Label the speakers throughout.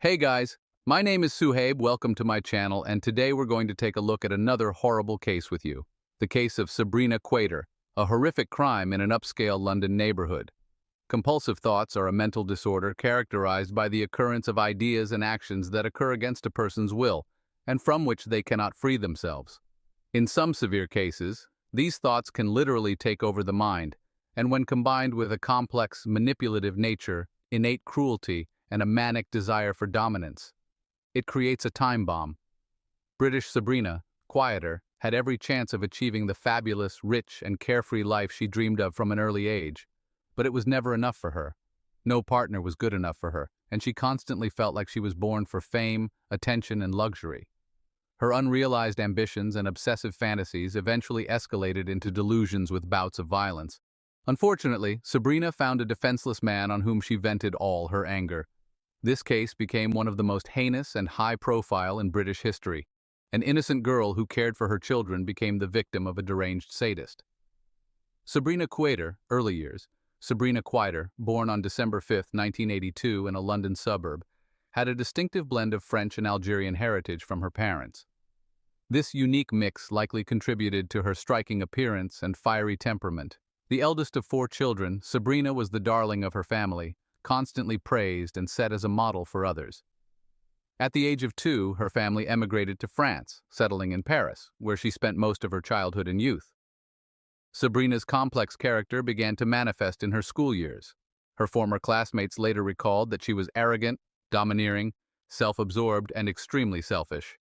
Speaker 1: Hey guys, my name is Saheeb, welcome to my channel, and today we're going to take a look at another horrible case with you. The case of Sabrina Quader, a horrific crime in an upscale London neighborhood. Compulsive thoughts are a mental disorder characterized by the occurrence of ideas and actions that occur against a person's will, and from which they cannot free themselves. In some severe cases, these thoughts can literally take over the mind, and when combined with a complex, manipulative nature, innate cruelty, and a manic desire for dominance, it creates a time bomb. British Sabrina, Quader, had every chance of achieving the fabulous, rich, and carefree life she dreamed of from an early age. But it was never enough for her. No partner was good enough for her, and she constantly felt like she was born for fame, attention, and luxury. Her unrealized ambitions and obsessive fantasies eventually escalated into delusions with bouts of violence. Unfortunately, Sabrina found a defenseless man on whom she vented all her anger. This case became one of the most heinous and high-profile in British history. An innocent girl who cared for her children became the victim of a deranged sadist. Sabrina Quader, early years. Sabrina Quader, born on December 5, 1982 in a London suburb, had a distinctive blend of French and Algerian heritage from her parents. This unique mix likely contributed to her striking appearance and fiery temperament. The eldest of 4 children, Sabrina was the darling of her family, constantly praised and set as a model for others. At the age of 2, her family emigrated to France, settling in Paris, where she spent most of her childhood and youth. Sabrina's complex character began to manifest in her school years. Her former classmates later recalled that she was arrogant, domineering, self-absorbed, and extremely selfish.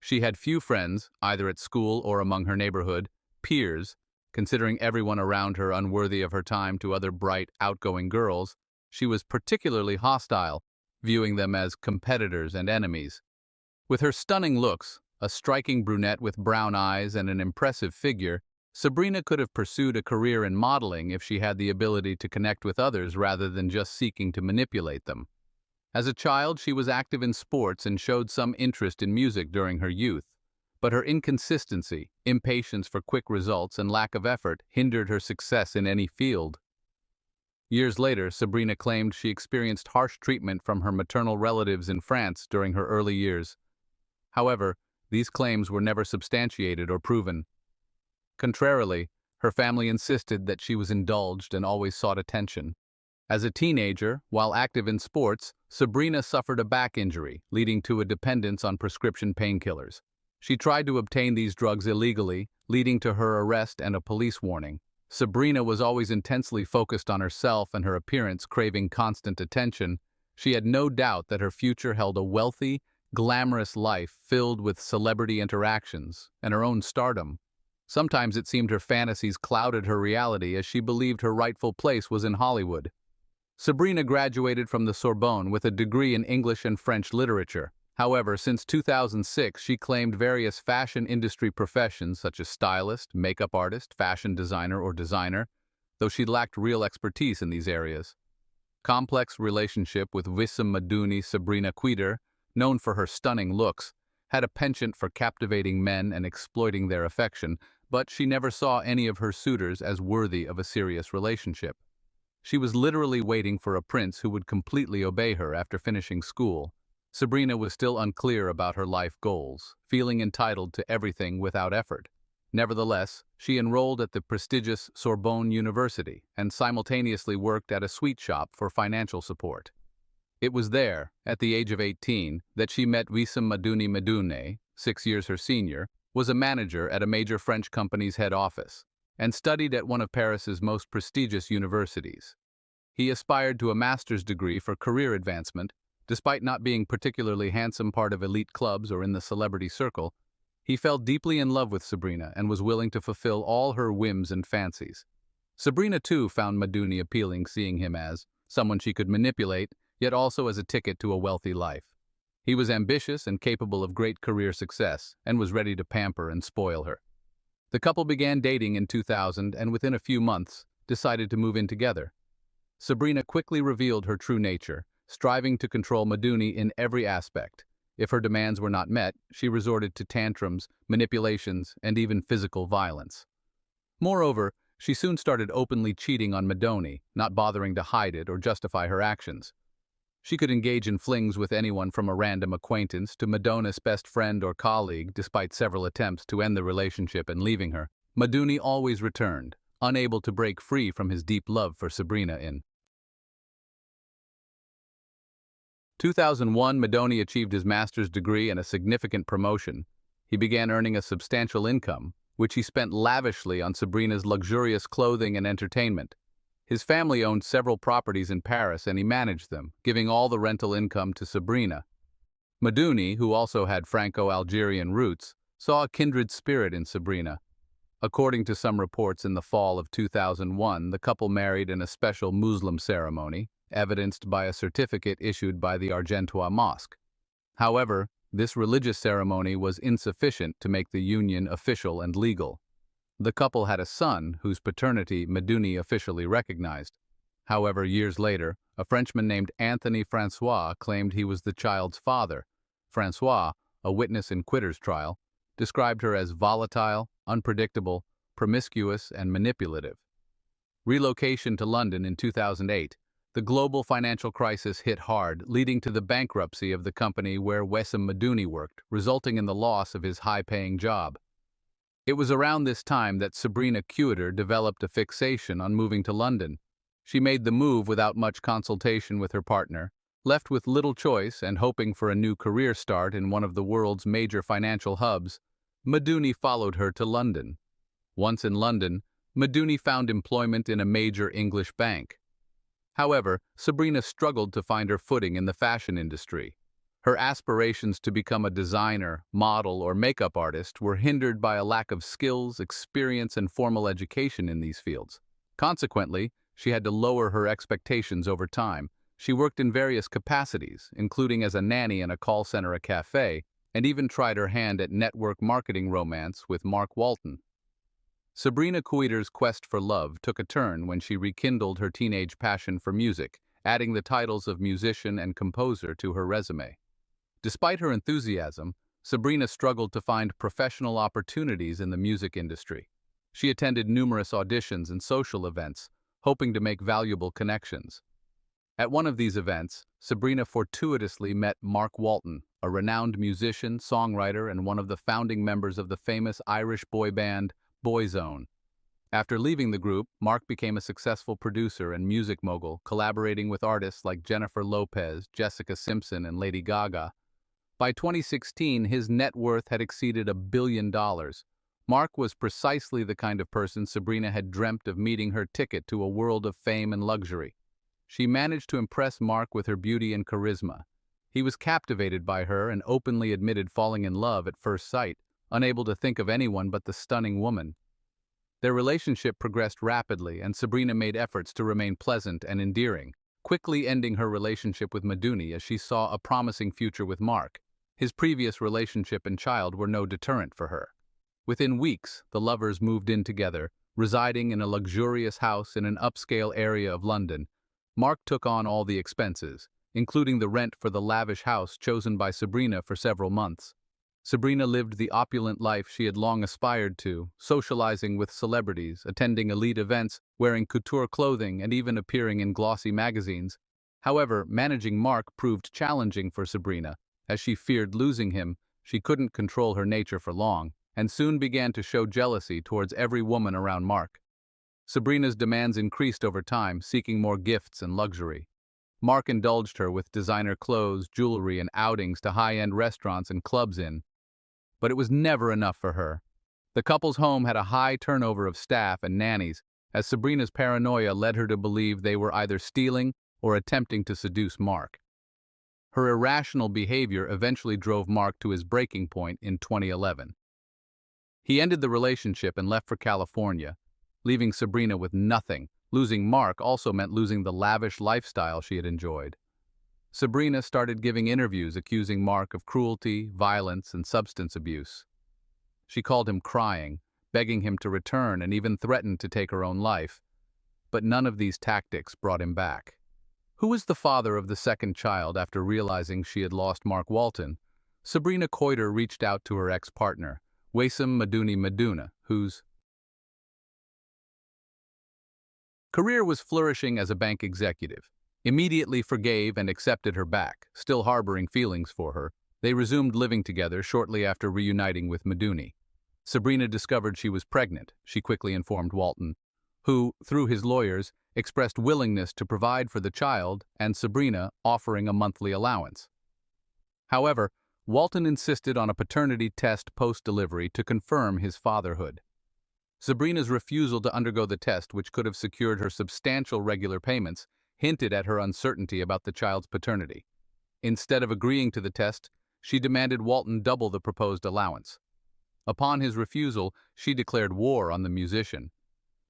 Speaker 1: She had few friends, either at school or among her neighborhood, peers, considering everyone around her unworthy of her time to other bright, outgoing girls. She was particularly hostile, viewing them as competitors and enemies. With her stunning looks, a striking brunette with brown eyes and an impressive figure, Sabrina could have pursued a career in modeling if she had the ability to connect with others rather than just seeking to manipulate them. As a child, she was active in sports and showed some interest in music during her youth, but her inconsistency, impatience for quick results, and lack of effort hindered her success in any field. Years later, Sabrina claimed she experienced harsh treatment from her maternal relatives in France during her early years. However, these claims were never substantiated or proven. Contrarily, her family insisted that she was indulged and always sought attention. As a teenager, while active in sports, Sabrina suffered a back injury, leading to a dependence on prescription painkillers. She tried to obtain these drugs illegally, leading to her arrest and a police warning. Sabrina was always intensely focused on herself and her appearance, craving constant attention. She had no doubt that her future held a wealthy, glamorous life filled with celebrity interactions and her own stardom. Sometimes it seemed her fantasies clouded her reality as she believed her rightful place was in Hollywood. Sabrina graduated from the Sorbonne with a degree in English and French literature. However, since 2006, she claimed various fashion industry professions such as stylist, makeup artist, fashion designer, or designer, though she lacked real expertise in these areas. Complex relationship with Wissam Madouni. Sabrina Quader, known for her stunning looks, had a penchant for captivating men and exploiting their affection, but she never saw any of her suitors as worthy of a serious relationship. She was literally waiting for a prince who would completely obey her after finishing school. Sabrina was still unclear about her life goals, feeling entitled to everything without effort. Nevertheless, she enrolled at the prestigious Sorbonne University and simultaneously worked at a sweet shop for financial support. It was there, at the age of 18, that she met Wissam Madouni. Madouni, 6 years her senior, was a manager at a major French company's head office and studied at one of Paris's most prestigious universities. He aspired to a master's degree for career advancement. Despite not being particularly handsome part of elite clubs or in the celebrity circle, he fell deeply in love with Sabrina and was willing to fulfill all her whims and fancies. Sabrina too found Madouni appealing, seeing him as someone she could manipulate, yet also as a ticket to a wealthy life. He was ambitious and capable of great career success, and was ready to pamper and spoil her. The couple began dating in 2000 and within a few months decided to move in together. Sabrina quickly revealed her true nature, striving to control Madouni in every aspect. If her demands were not met, she resorted to tantrums, manipulations, and even physical violence. Moreover, she soon started openly cheating on Madouni, not bothering to hide it or justify her actions. She could engage in flings with anyone from a random acquaintance to Madonna's best friend or colleague. Despite several attempts to end the relationship and leaving her, Maduni always returned, unable to break free from his deep love for Sabrina. In 2001, Madoni achieved his master's degree and a significant promotion. He began earning a substantial income, which he spent lavishly on Sabrina's luxurious clothing and entertainment. His family owned several properties in Paris and he managed them, giving all the rental income to Sabrina. Maduni, who also had Franco-Algerian roots, saw a kindred spirit in Sabrina. According to some reports, in the fall of 2001, the couple married in a special Muslim ceremony, evidenced by a certificate issued by the Argentois Mosque. However, this religious ceremony was insufficient to make the union official and legal. The couple had a son whose paternity Maduni officially recognized. However, years later, a Frenchman named Anthony Francois claimed he was the child's father. Francois, a witness in Quitter's trial, described her as volatile, unpredictable, promiscuous, and manipulative. Relocation to London in 2008. The global financial crisis hit hard, leading to the bankruptcy of the company where Wessam Maduni worked, resulting in the loss of his high-paying job. It was around this time that Sabrina Quader developed a fixation on moving to London. She made the move without much consultation with her partner, left with little choice and hoping for a new career start in one of the world's major financial hubs. Maduni followed her to London. Once in London, Maduni found employment in a major English bank. However, Sabrina struggled to find her footing in the fashion industry. Her aspirations to become a designer, model, or makeup artist were hindered by a lack of skills, experience, and formal education in these fields. Consequently, she had to lower her expectations over time. She worked in various capacities, including as a nanny in a call center, a cafe, and even tried her hand at network marketing romance with Mark Walton. Sabrina Quader's quest for love took a turn when she rekindled her teenage passion for music, adding the titles of musician and composer to her resume. Despite her enthusiasm, Sabrina struggled to find professional opportunities in the music industry. She attended numerous auditions and social events, hoping to make valuable connections. At one of these events, Sabrina fortuitously met Mark Walton, a renowned musician, songwriter, and one of the founding members of the famous Irish boy band Boyzone. After leaving the group, Mark became a successful producer and music mogul, collaborating with artists like Jennifer Lopez, Jessica Simpson, and Lady Gaga. By 2016, his net worth had exceeded $1 billion. Mark was precisely the kind of person Sabrina had dreamt of meeting, her ticket to a world of fame and luxury. She managed to impress Mark with her beauty and charisma. He was captivated by her and openly admitted falling in love at first sight, unable to think of anyone but the stunning woman. Their relationship progressed rapidly, and Sabrina made efforts to remain pleasant and endearing, quickly ending her relationship with Maduni as she saw a promising future with Mark. His previous relationship and child were no deterrent for her. Within weeks, the lovers moved in together, residing in a luxurious house in an upscale area of London. Mark took on all the expenses, including the rent for the lavish house chosen by Sabrina for several months. Sabrina lived the opulent life she had long aspired to, socializing with celebrities, attending elite events, wearing couture clothing, and even appearing in glossy magazines. However, managing Mark proved challenging for Sabrina. As she feared losing him, she couldn't control her nature for long, and soon began to show jealousy towards every woman around Mark. Sabrina's demands increased over time, seeking more gifts and luxury. Mark indulged her with designer clothes, jewelry, and outings to high-end restaurants and clubs but it was never enough for her. The couple's home had a high turnover of staff and nannies, as Sabrina's paranoia led her to believe they were either stealing or attempting to seduce Mark. Her irrational behavior eventually drove Mark to his breaking point in 2011. He ended the relationship and left for California, leaving Sabrina with nothing. Losing Mark also meant losing the lavish lifestyle she had enjoyed. Sabrina started giving interviews accusing Mark of cruelty, violence, and substance abuse. She called him crying, begging him to return, and even threatened to take her own life. But none of these tactics brought him back. Who was the father of the second child after realizing she had lost Mark Walton? Sabrina Quader reached out to her ex-partner, Wessam Maduni, whose career was flourishing as a bank executive. immediately forgave and accepted her back. Still harboring feelings for her, they resumed living together shortly after reuniting with Maduni. Sabrina discovered she was pregnant. She quickly informed Walton, who, through his lawyers, expressed willingness to provide for the child and Sabrina offering a monthly allowance. However, Walton insisted on a paternity test post-delivery to confirm his fatherhood. Sabrina's refusal to undergo the test, which could have secured her substantial regular payments, hinted at her uncertainty about the child's paternity. Instead of agreeing to the test, she demanded Walton double the proposed allowance. Upon his refusal, she declared war on the musician.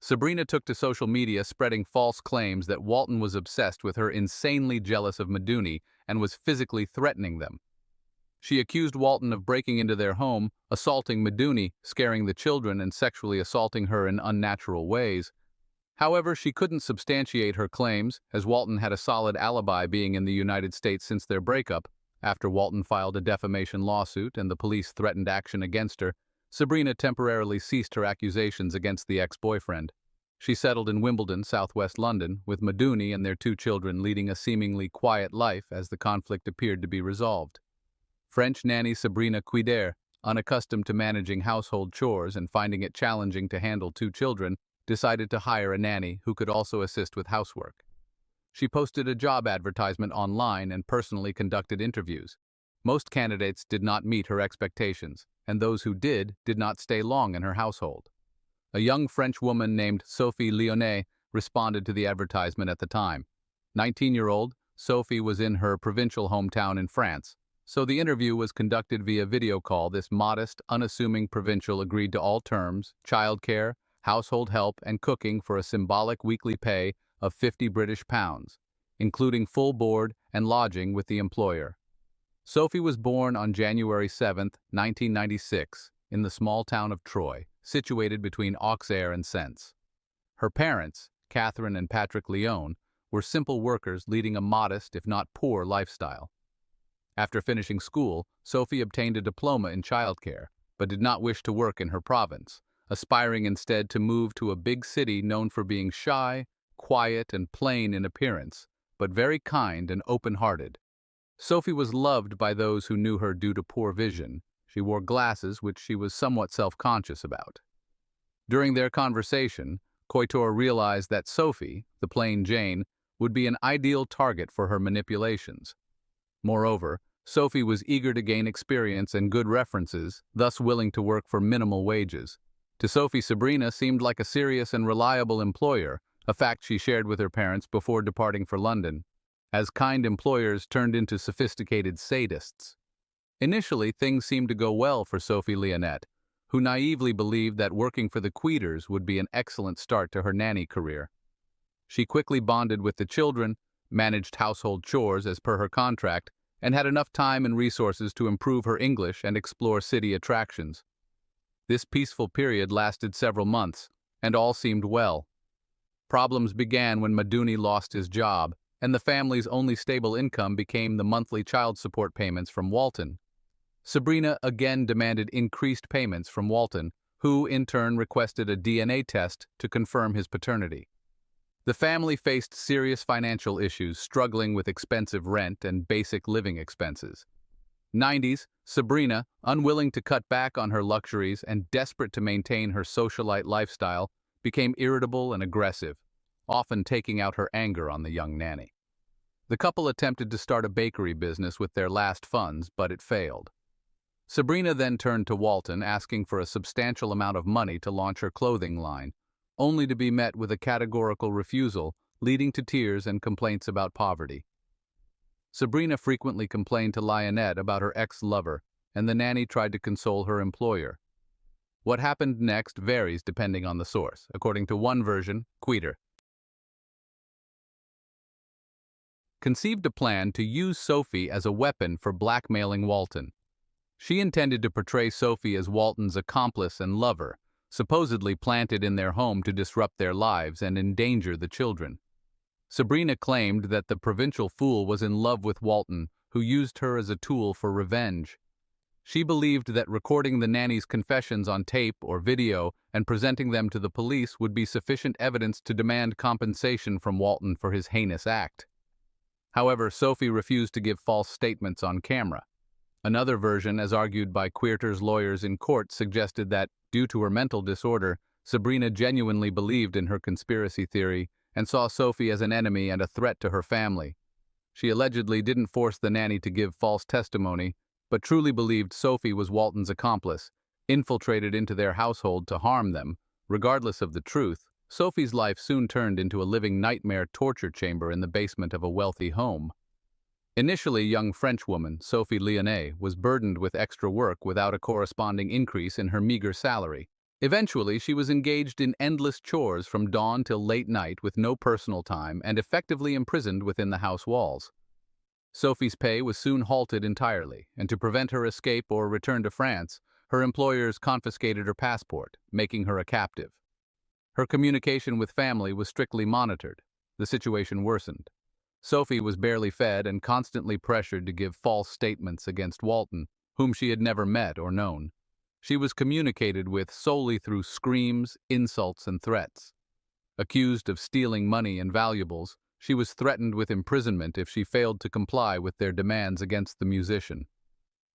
Speaker 1: Sabrina took to social media spreading false claims that Walton was obsessed with her, insanely jealous of Maduni, and was physically threatening them. She accused Walton of breaking into their home, assaulting Maduni, scaring the children, and sexually assaulting her in unnatural ways. However, she couldn't substantiate her claims, as Walton had a solid alibi, being in the United States since their breakup. After Walton filed a defamation lawsuit and the police threatened action against her, Sabrina temporarily ceased her accusations against the ex-boyfriend. She settled in Wimbledon, southwest London, with Maduni and their 2 children leading a seemingly quiet life as the conflict appeared to be resolved. French nanny Sabrina Quidere, unaccustomed to managing household chores and finding it challenging to handle 2 children, decided to hire a nanny who could also assist with housework. She posted a job advertisement online and personally conducted interviews. Most candidates did not meet her expectations, and those who did not stay long in her household. A young French woman named Sophie Leonides responded to the advertisement at the time. 19-year-old, Sophie was in her provincial hometown in France, so the interview was conducted via video call. This modest, unassuming provincial agreed to all terms: childcare, household help, and cooking for a symbolic weekly pay of £50, including full board and lodging with the employer. Sophie was born on January 7, 1996, in the small town of Troyes, situated between Auxerre and Sens. Her parents, Catherine and Patrick Leon, were simple workers leading a modest, if not poor, lifestyle. After finishing school, Sophie obtained a diploma in childcare, but did not wish to work in her province, aspiring instead to move to a big city known for being shy, quiet, and plain in appearance, but very kind and open-hearted. Sophie was loved by those who knew her due to poor vision. She wore glasses, which she was somewhat self-conscious about. During their conversation, Coitor realized that Sophie, the plain Jane, would be an ideal target for her manipulations. Moreover, Sophie was eager to gain experience and good references, thus willing to work for minimal wages. To Sophie, Sabrina seemed like a serious and reliable employer, a fact she shared with her parents before departing for London, as kind employers turned into sophisticated sadists. Initially, things seemed to go well for Sophie Leonides, who naively believed that working for the Quiders would be an excellent start to her nanny career. She quickly bonded with the children, managed household chores as per her contract, and had enough time and resources to improve her English and explore city attractions. This peaceful period lasted several months, and all seemed well. Problems began when Maduni lost his job, and the family's only stable income became the monthly child support payments from Walton. Sabrina again demanded increased payments from Walton, who in turn requested a DNA test to confirm his paternity. The family faced serious financial issues, struggling with expensive rent and basic living expenses. 90s, Sabrina, unwilling to cut back on her luxuries and desperate to maintain her socialite lifestyle, became irritable and aggressive, often taking out her anger on the young nanny. The couple attempted to start a bakery business with their last funds, but it failed. Sabrina then turned to Walton, asking for a substantial amount of money to launch her clothing line, only to be met with a categorical refusal, leading to tears and complaints about poverty. Sabrina frequently complained to Leonides about her ex-lover, and the nanny tried to console her employer. What happened next varies depending on the source. According to one version, Quider conceived a plan to use Sophie as a weapon for blackmailing Walton. She intended to portray Sophie as Walton's accomplice and lover, supposedly planted in their home to disrupt their lives and endanger the children. Sabrina claimed that the provincial fool was in love with Walton, who used her as a tool for revenge. She believed that recording the nanny's confessions on tape or video and presenting them to the police would be sufficient evidence to demand compensation from Walton for his heinous act. However, Sophie refused to give false statements on camera. Another version, as argued by Queerter's lawyers in court, suggested that, due to her mental disorder, Sabrina genuinely believed in her conspiracy theory and saw Sophie as an enemy and a threat to her family. She allegedly didn't force the nanny to give false testimony, but truly believed Sophie was Walton's accomplice, infiltrated into their household to harm them. Regardless of the truth, Sophie's life soon turned into a living nightmare torture chamber in the basement of a wealthy home. Initially, young Frenchwoman Sophie Leonides was burdened with extra work without a corresponding increase in her meager salary. Eventually, she was engaged in endless chores from dawn till late night with no personal time and effectively imprisoned within the house walls. Sophie's pay was soon halted entirely, and to prevent her escape or return to France, her employers confiscated her passport, making her a captive. Her communication with family was strictly monitored. The situation worsened. Sophie was barely fed and constantly pressured to give false statements against Walton, whom she had never met or known. She was communicated with solely through screams, insults, and threats. Accused of stealing money and valuables, she was threatened with imprisonment if she failed to comply with their demands against the musician.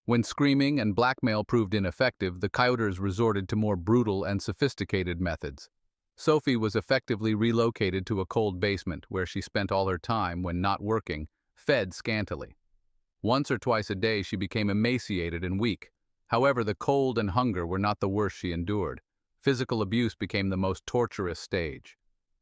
Speaker 1: When screaming and blackmail proved ineffective, the coyotes resorted to more brutal and sophisticated methods. Sophie was effectively relocated to a cold basement where she spent all her time, when not working, fed scantily. Once or twice a day she became emaciated and weak. However, the cold and hunger were not the worst she endured. Physical abuse became the most torturous stage.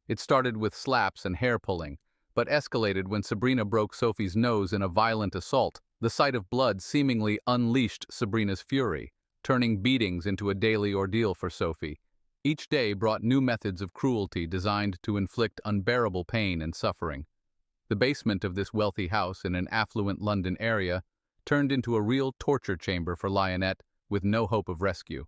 Speaker 1: It started with slaps and hair pulling, but escalated when Sabrina broke Sophie's nose in a violent assault. The sight of blood seemingly unleashed Sabrina's fury, turning beatings into a daily ordeal for Sophie. Each day brought new methods of cruelty designed to inflict unbearable pain and suffering. The basement of this wealthy house in an affluent London area turned into a real torture chamber for Leonides, with no hope of rescue.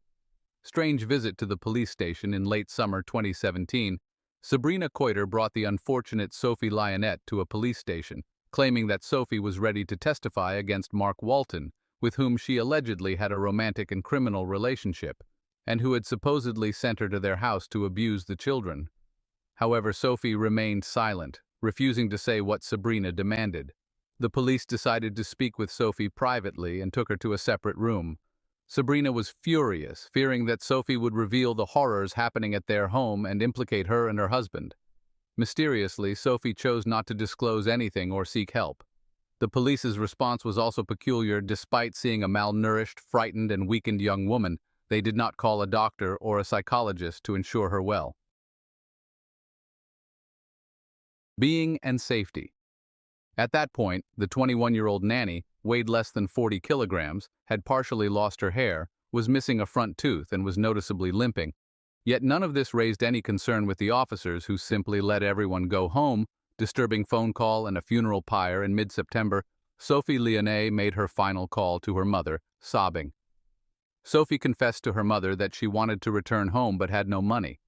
Speaker 1: Strange visit to the police station in late summer 2017, Sabrina Coiter brought the unfortunate Sophie Leonides to a police station, claiming that Sophie was ready to testify against Mark Walton, with whom she allegedly had a romantic and criminal relationship, and who had supposedly sent her to their house to abuse the children. However, Sophie remained silent, refusing to say what Sabrina demanded. The police decided to speak with Sophie privately and took her to a separate room. Sabrina was furious, fearing that Sophie would reveal the horrors happening at their home and implicate her and her husband. Mysteriously, Sophie chose not to disclose anything or seek help. The police's response was also peculiar. Despite seeing a malnourished, frightened, and weakened young woman, they did not call a doctor or a psychologist to ensure her well. Being and safety. At that point, the 21-year-old nanny weighed less than 40 kilograms, had partially lost her hair, was missing a front tooth, and was noticeably limping. Yet none of this raised any concern with the officers, who simply let everyone go home. Disturbing phone call and a funeral pyre in mid-September, Sophie Leonides made her final call to her mother, sobbing. Sophie confessed to her mother that she wanted to return home but had no money.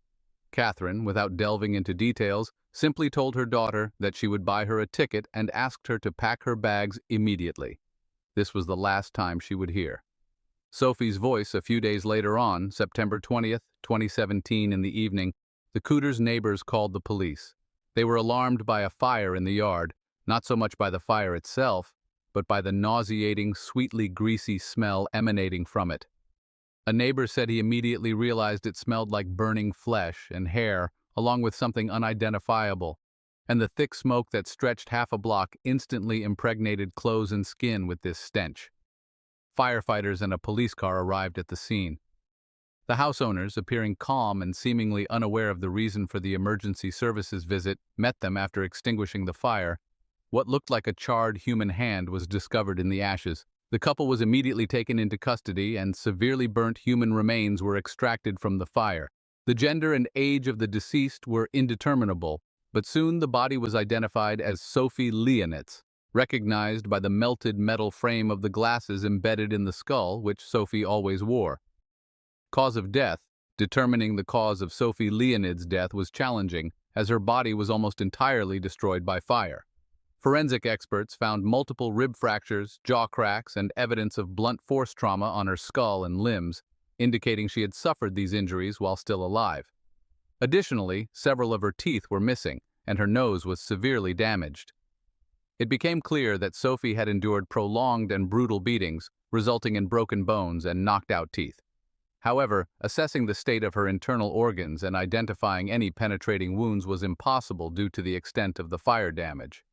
Speaker 1: Catherine, without delving into details, simply told her daughter that she would buy her a ticket and asked her to pack her bags immediately. This was the last time she would hear. Sophie's voice a few days later on, September 20th, 2017 in the evening, the Couters' neighbors called the police. They were alarmed by a fire in the yard, not so much by the fire itself, but by the nauseating, sweetly greasy smell emanating from it. A neighbor said he immediately realized it smelled like burning flesh and hair, along with something unidentifiable, and the thick smoke that stretched half a block instantly impregnated clothes and skin with this stench. Firefighters and a police car arrived at the scene. The house owners, appearing calm and seemingly unaware of the reason for the emergency services visit, met them after extinguishing the fire. What looked like a charred human hand was discovered in the ashes. The couple was immediately taken into custody, and severely burnt human remains were extracted from the fire. The gender and age of the deceased were indeterminable, but soon the body was identified as Sophie Leonides, recognized by the melted metal frame of the glasses embedded in the skull, which Sophie always wore. Cause of death. Determining the cause of Sophie Leonides' death was challenging, as her body was almost entirely destroyed by fire. Forensic experts found multiple rib fractures, jaw cracks, and evidence of blunt force trauma on her skull and limbs, indicating she had suffered these injuries while still alive. Additionally, several of her teeth were missing, and her nose was severely damaged. It became clear that Sophie had endured prolonged and brutal beatings, resulting in broken bones and knocked-out teeth. However, assessing the state of her internal organs and identifying any penetrating wounds was impossible due to the extent of the fire damage.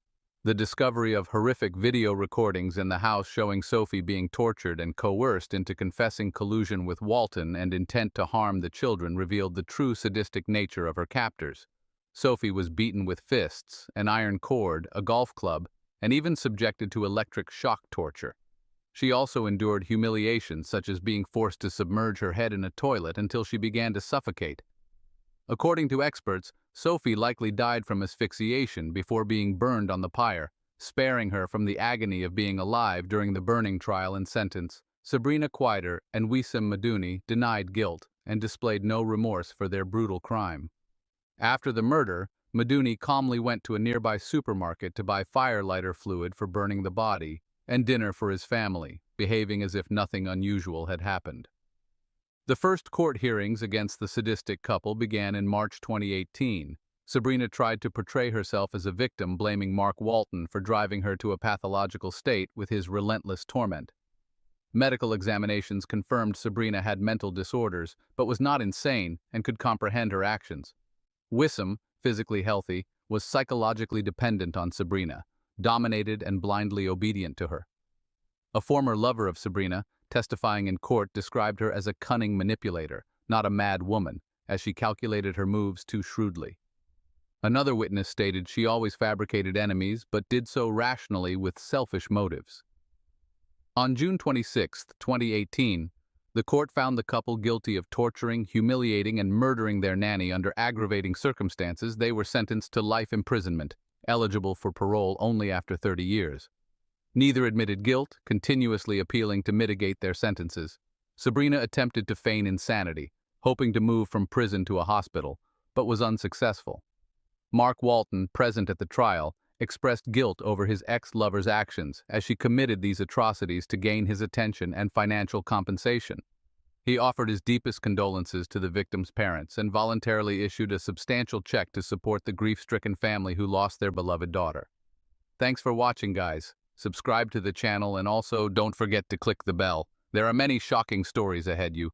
Speaker 1: The discovery of horrific video recordings in the house showing Sophie being tortured and coerced into confessing collusion with Walton and intent to harm the children revealed the true sadistic nature of her captors. Sophie was beaten with fists, an iron cord, a golf club, and even subjected to electric shock torture. She also endured humiliation such as being forced to submerge her head in a toilet until she began to suffocate. According to experts, Sophie likely died from asphyxiation before being burned on the pyre, sparing her from the agony of being alive during the burning trial and sentence. Sabrina Quaiter and Wissam Madouni denied guilt and displayed no remorse for their brutal crime. After the murder, Madouni calmly went to a nearby supermarket to buy firelighter fluid for burning the body and dinner for his family, behaving as if nothing unusual had happened. The first court hearings against the sadistic couple began in March 2018. Sabrina tried to portray herself as a victim, blaming Mark Walton for driving her to a pathological state with his relentless torment. Medical examinations confirmed Sabrina had mental disorders, but was not insane and could comprehend her actions. Wissam, physically healthy, was psychologically dependent on Sabrina, dominated and blindly obedient to her. A former lover of Sabrina, testifying in court, described her as a cunning manipulator, not a mad woman, as she calculated her moves too shrewdly. Another witness stated she always fabricated enemies, but did so rationally with selfish motives. On June 26, 2018, the court found the couple guilty of torturing, humiliating, and murdering their nanny under aggravating circumstances. They were sentenced to life imprisonment, eligible for parole only after 30 years. Neither admitted guilt, continuously appealing to mitigate their sentences. Sabrina attempted to feign insanity, hoping to move from prison to a hospital, but was unsuccessful. Mark Walton, present at the trial, expressed guilt over his ex-lover's actions as she committed these atrocities to gain his attention and financial compensation. He offered his deepest condolences to the victims' parents and voluntarily issued a substantial check to support the grief-stricken family who lost their beloved daughter. Thanks for watching, guys. Subscribe to the channel and also don't forget to click the bell. There are many shocking stories ahead you.